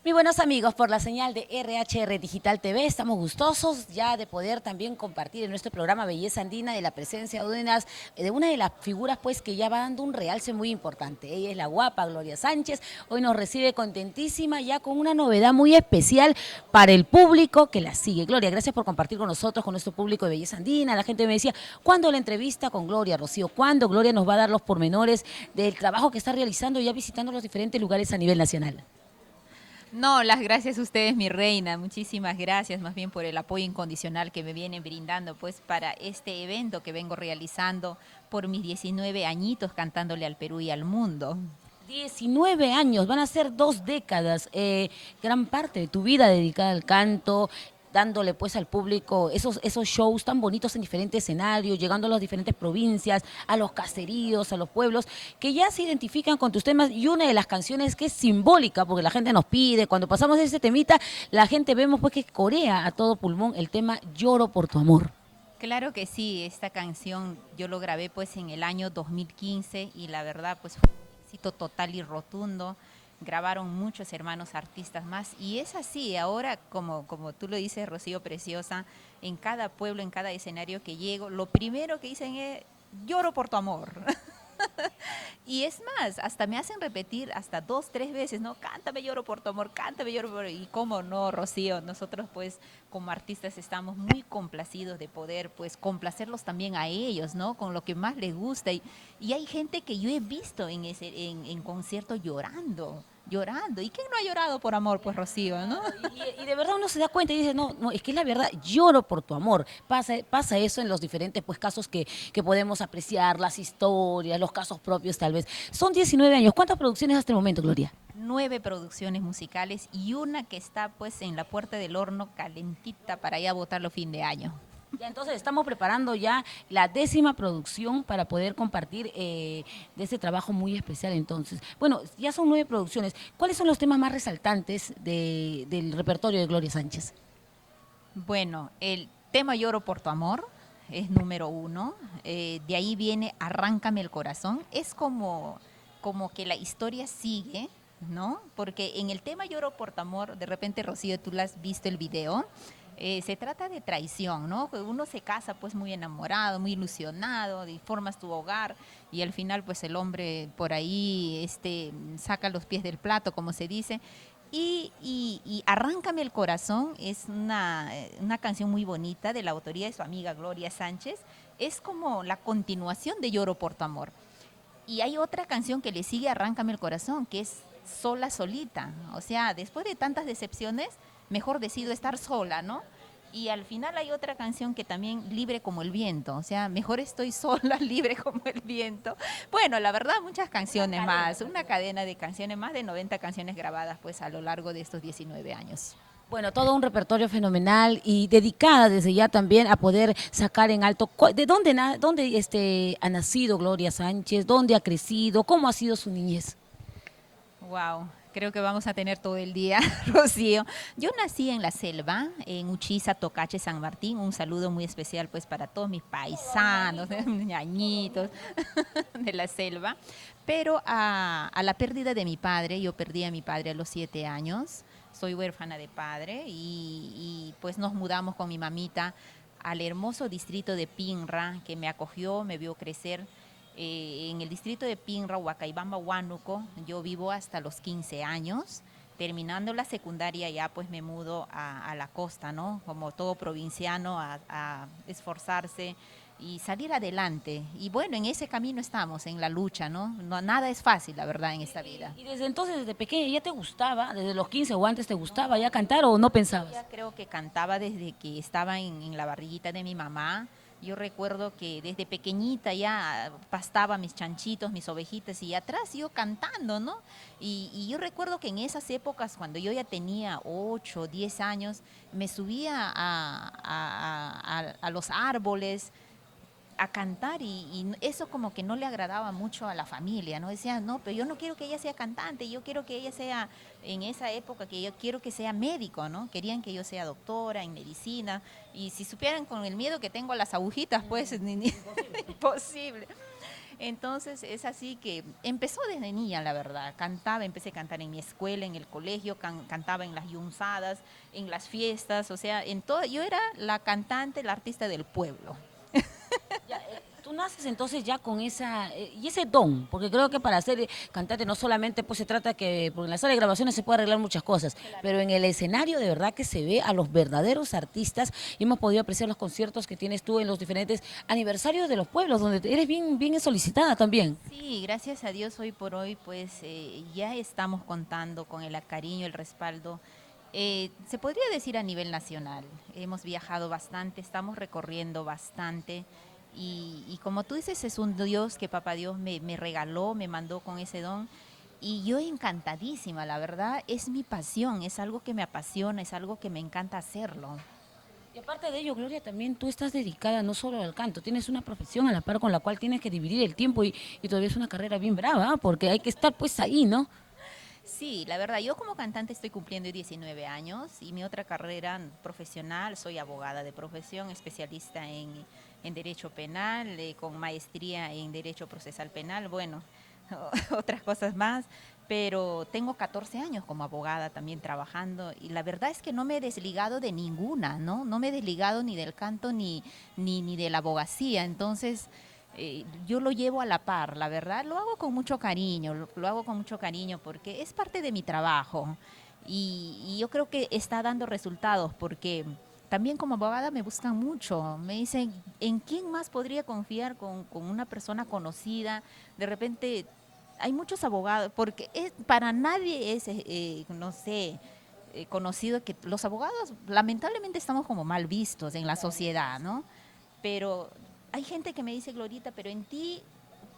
Mis buenos amigos, por la señal de RHR Digital TV, estamos gustosos ya de poder también compartir en nuestro programa Belleza Andina de la presencia de una de las figuras pues que ya va dando un realce muy importante. Ella es la guapa Gloria Sánchez, hoy nos recibe contentísima ya con una novedad muy especial para el público que la sigue. Gloria, gracias por compartir con nosotros, con nuestro público de Belleza Andina. La gente me decía, ¿cuándo la entrevista con Gloria, Rocío? ¿Cuándo Gloria nos va a dar los pormenores del trabajo que está realizando ya visitando los diferentes lugares a nivel nacional? No, las gracias a ustedes, mi reina. Muchísimas gracias más bien por el apoyo incondicional que me vienen brindando pues para este evento que vengo realizando por mis 19 añitos cantándole al Perú y al mundo. 19 años, van a ser 2 décadas, gran parte de tu vida dedicada al canto, dándole pues al público esos shows tan bonitos en diferentes escenarios, llegando a las diferentes provincias, a los caseríos, a los pueblos, que ya se identifican con tus temas y una de las canciones que es simbólica, porque la gente nos pide, cuando pasamos ese temita, la gente vemos pues que corea a todo pulmón el tema Lloro por tu amor. Claro que sí, esta canción yo lo grabé pues en el año 2015 y la verdad pues fue un éxito total y rotundo. Grabaron muchos hermanos artistas más y es así, ahora como tú lo dices, Rocío Preciosa, en cada pueblo, en cada escenario que llego, lo primero que dicen es, lloro por tu amor. Y es más, hasta me hacen repetir hasta 2, 3 veces, ¿no? Cántame, lloro por tu amor, cántame, lloro por... Y cómo no, Rocío, nosotros pues como artistas estamos muy complacidos de poder pues complacerlos también a ellos, ¿no? Con lo que más les gusta. Y hay gente que yo he visto en concierto llorando, llorando. ¿Y quién no ha llorado por amor, pues, Rocío, ¿no? Y de verdad uno se da cuenta y dice, no, no, es que es la verdad, lloro por tu amor. Pasa eso en los diferentes pues, casos que podemos apreciar, las historias, los casos propios tal vez. Son 19 años. ¿Cuántas producciones hasta el momento, Gloria? 9 producciones musicales y una que está pues en la puerta del horno calentita para ya botarlo fin de año. Ya, entonces estamos preparando ya la 10ª producción para poder compartir de este trabajo muy especial entonces. Bueno, ya son 9 producciones. ¿Cuáles son los temas más resaltantes del repertorio de Gloria Sánchez? Bueno, el tema Lloro por tu amor es número 1. De ahí viene Arráncame el corazón. Es como que la historia sigue, ¿no? Porque en el tema Lloro por tu amor, de repente, Rocío, tú la has visto el video. Se trata de traición, ¿no? Uno se casa pues muy enamorado, muy ilusionado, y formas tu hogar y al final pues el hombre por ahí saca los pies del plato, como se dice. Y Arráncame el corazón es una canción muy bonita de la autoría de su amiga Gloria Sánchez. Es como la continuación de Lloro por tu amor. Y hay otra canción que le sigue a Arráncame el corazón, que es Sola Solita. O sea, después de tantas decepciones, mejor decido estar sola, ¿no? Y al final hay otra canción que también, Libre como el viento. O sea, mejor estoy sola, libre como el viento. Bueno, la verdad, muchas canciones más. Una cadena de canciones, más de 90 canciones grabadas pues a lo largo de estos 19 años. Bueno, todo un repertorio fenomenal y dedicada desde ya también a poder sacar en alto. ¿De dónde ha nacido Gloria Sánchez? ¿Dónde ha crecido? ¿Cómo ha sido su niñez? Wow, creo que vamos a tener todo el día, Rocío. Yo nací en la selva, en Uchiza, Tocache, San Martín. Un saludo muy especial pues para todos mis paisanos, ñañitos de la selva. Pero a la pérdida de mi padre, yo perdí a mi padre a los 7 años. Soy huérfana de padre y pues nos mudamos con mi mamita al hermoso distrito de Pinra, que me acogió, me vio crecer en el distrito de Pinra, Huacaibamba, Huánuco. Yo vivo hasta los 15 años. Terminando la secundaria ya pues me mudo a la costa, ¿no? Como todo provinciano, a esforzarse y salir adelante. Y bueno, en ese camino estamos, en la lucha, ¿no? No, nada es fácil, la verdad, en esta vida. Y desde entonces, desde pequeña, ¿ya te gustaba? ¿Desde los 15 o antes te gustaba ya cantar o no pensabas? Ya creo que cantaba desde que estaba en la barriguita de mi mamá. Yo recuerdo que desde pequeñita ya pastaba mis chanchitos, mis ovejitas y atrás yo cantando, ¿no? Y yo recuerdo que en esas épocas, cuando yo ya tenía 8, 10 años, me subía a los árboles a cantar y eso como que no le agradaba mucho a la familia, ¿no? Decía, no, pero yo no quiero que ella sea cantante, yo quiero que ella sea, en esa época, que yo quiero que sea médico, ¿no? Querían que yo sea doctora en medicina y si supieran con el miedo que tengo a las agujitas, pues imposible. Entonces es así que empezó desde niña, la verdad. Cantaba, empecé a cantar en mi escuela, en el colegio, cantaba en las yunzadas, en las fiestas, o sea, en todo. Yo era la cantante, la artista del pueblo. Ya, tú naces entonces ya con y ese don, porque creo que para ser cantante no solamente pues se trata que, porque en la sala de grabaciones se puede arreglar muchas cosas, pero en el escenario de verdad que se ve a los verdaderos artistas y hemos podido apreciar los conciertos que tienes tú en los diferentes aniversarios de los pueblos, donde eres bien solicitada también. Sí, gracias a Dios hoy por hoy pues ya estamos contando con el cariño, el respaldo. Se podría decir a nivel nacional. Hemos viajado bastante, estamos recorriendo bastante. Y como tú dices, es un Dios que Papá Dios me regaló, me mandó con ese don. Y yo encantadísima, la verdad, es mi pasión, es algo que me apasiona, es algo que me encanta hacerlo. Y aparte de ello, Gloria, también tú estás dedicada no solo al canto, tienes una profesión a la par con la cual tienes que dividir el tiempo y todavía es una carrera bien brava, ¿ah? Porque hay que estar pues ahí, ¿no? Sí, la verdad, yo como cantante estoy cumpliendo 19 años y mi otra carrera profesional, soy abogada de profesión, especialista en Derecho Penal, con maestría en Derecho Procesal Penal, bueno, otras cosas más, pero tengo 14 años como abogada también trabajando y la verdad es que no me he desligado de ninguna, ¿no? No me he desligado ni del canto ni de la abogacía, entonces yo lo llevo a la par, la verdad, lo hago con mucho cariño, lo hago con mucho cariño porque es parte de mi trabajo y yo creo que está dando resultados porque también como abogada me buscan mucho, me dicen, ¿en quién más podría confiar con una persona conocida? De repente hay muchos abogados, porque para nadie es, no sé, conocido que los abogados lamentablemente estamos como mal vistos en la sociedad, ¿no? Pero hay gente que me dice, Glorita, pero en ti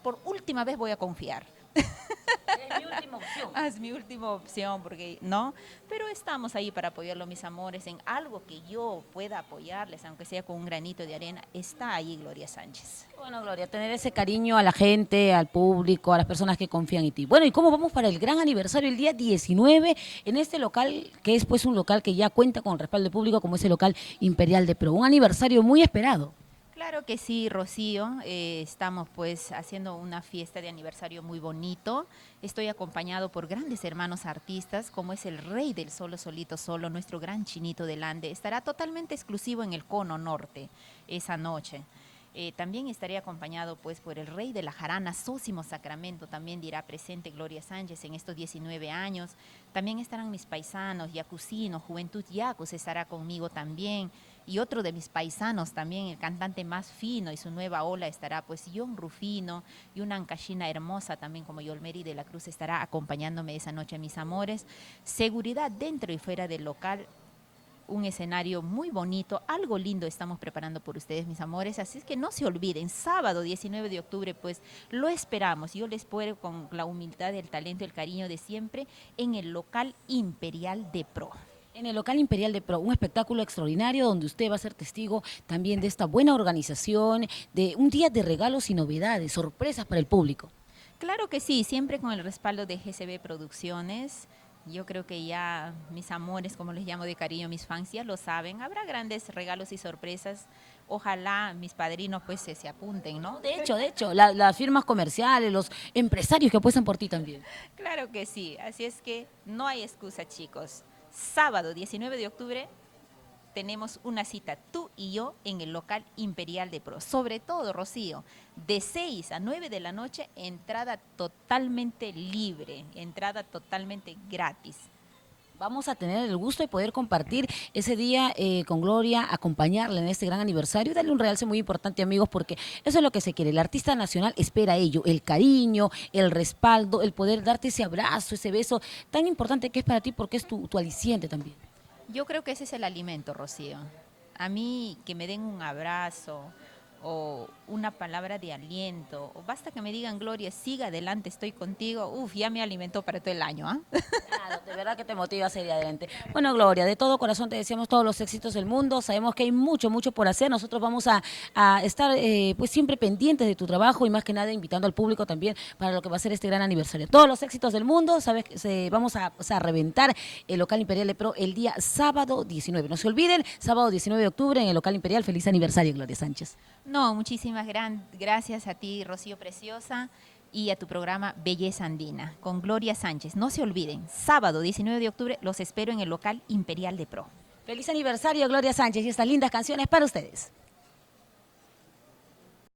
por última vez voy a confiar. Es mi última opción. Es mi última opción, porque no, pero estamos ahí para apoyarlo, mis amores, en algo que yo pueda apoyarles, aunque sea con un granito de arena, está ahí Gloria Sánchez. Bueno, Gloria, tener ese cariño a la gente, al público, a las personas que confían en ti. Bueno, ¿y cómo vamos para el gran aniversario el día 19 en este local, que es pues un local que ya cuenta con el respaldo del público, como es el local Imperial de Pro? Un aniversario muy esperado. Claro que sí, Rocío. Estamos pues haciendo una fiesta de aniversario muy bonito. Estoy acompañado por grandes hermanos artistas, como es el Rey del Solo Solito Solo, nuestro gran Chinito del Ande. Estará totalmente exclusivo en el Cono Norte esa noche. También estaré acompañado pues por el Rey de la Jarana, Sósimo Sacramento, también dirá presente Gloria Sánchez en estos 19 años. También estarán mis paisanos, Yacucinos, Juventud Yacus estará conmigo también. Y otro de mis paisanos también, el cantante más fino y su nueva ola estará pues John Rufino y una ancashina hermosa también como Yolmeri de la Cruz estará acompañándome esa noche, mis amores. Seguridad dentro y fuera del local, un escenario muy bonito, algo lindo estamos preparando por ustedes, mis amores, así es que no se olviden, sábado 19 de octubre, pues lo esperamos, yo les puedo con la humildad, el talento, el cariño de siempre, en el local Imperial de Pro. En el local Imperial de Pro, un espectáculo extraordinario donde usted va a ser testigo también de esta buena organización, de un día de regalos y novedades, sorpresas para el público. Claro que sí, siempre con el respaldo de GCB Producciones. Yo creo que ya mis amores, como les llamo de cariño, mis fans ya lo saben. Habrá grandes regalos y sorpresas. Ojalá mis padrinos pues se apunten, ¿no? De hecho, las firmas comerciales, los empresarios que apuestan por ti también. Claro que sí, así es que no hay excusa, chicos. Sábado 19 de octubre tenemos una cita, tú y yo, en el local Imperial de Pro. Sobre todo, Rocío, de 6 a 9 de la noche, entrada totalmente libre, entrada totalmente gratis. Vamos a tener el gusto de poder compartir ese día con Gloria, acompañarla en este gran aniversario y darle un realce muy importante, amigos, porque eso es lo que se quiere. El artista nacional espera ello, el cariño, el respaldo, el poder darte ese abrazo, ese beso tan importante que es para ti porque es tu aliciente también. Yo creo que ese es el alimento, Rocío. A mí que me den un abrazo o una palabra de aliento, o basta que me digan, Gloria, siga adelante, estoy contigo, ya me alimentó para todo el año, ¿ah? Claro, de verdad que te motiva a seguir adelante. Bueno, Gloria, de todo corazón te deseamos todos los éxitos del mundo, sabemos que hay mucho por hacer, nosotros vamos a estar pues siempre pendientes de tu trabajo y más que nada invitando al público también para lo que va a ser este gran aniversario. Todos los éxitos del mundo, sabes que vamos a reventar el local Imperial de Pro el día sábado 19. No se olviden, sábado 19 de octubre en el local Imperial, feliz aniversario, Gloria Sánchez. No, muchísimas Muchísimas gracias a ti, Rocío Preciosa, y a tu programa Belleza Andina, con Gloria Sánchez. No se olviden, sábado 19 de octubre los espero en el local Imperial de Pro. Feliz aniversario, Gloria Sánchez, y estas lindas canciones para ustedes.